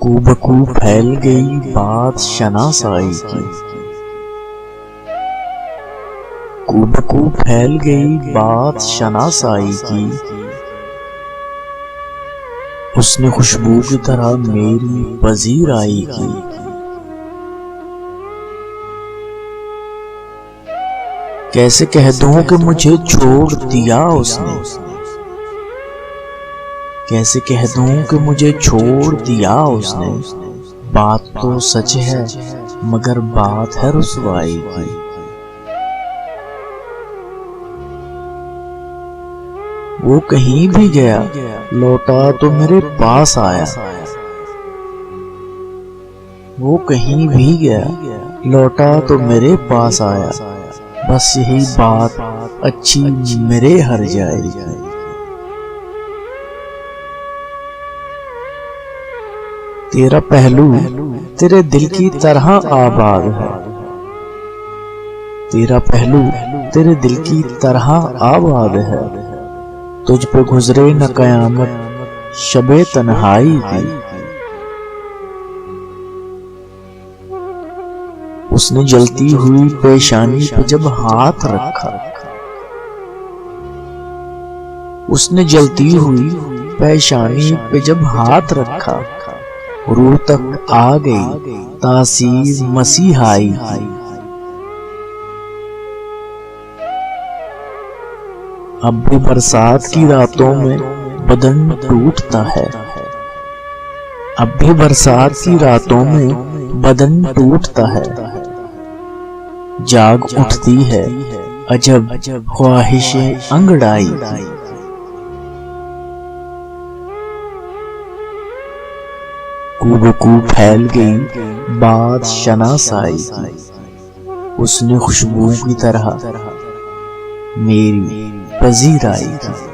कूबकू फैल गई बात शनासाई की। कूबकू फैल गई बात शनासाई की। उसने खुशबू की तरह मेरी पजीराई की। कैसे कह दूं कि मुझे छोड़ दिया उसने। कैसे कह दूं कि मुझे छोड़ दिया उसने। बात तो सच है मगर बात है रुसवाई की। वो कहीं भी गया लौटा तो मेरे पास आया। वो कहीं भी गया लौटा तो मेरे पास आया। बस यही बात अच्छी मेरे हर जाएगी। तेरा पहलू तेरे दिल की तरह आबाद है। तेरा पहलू तेरे दिल की तरह आबाद है। तुझ पे गुजरे न कयामत शबे तन्हाई की। उसने जलती हुई पेशानी पे जब हाथ रखा। उसने जलती हुई पेशानी पे जब हाथ रखा। रूह तक आ गई तासीर मसीहाई की। अब भी बरसात की रातों में बदन टूटता है। अब भी बरसात की रातों में बदन टूटता है। जाग उठती है अजब ख्वाहिशें अंगड़ाई की। कूबकू फैल गई बात शनासाई की। उसने खुशबू की तरह मेरी पजीराई की।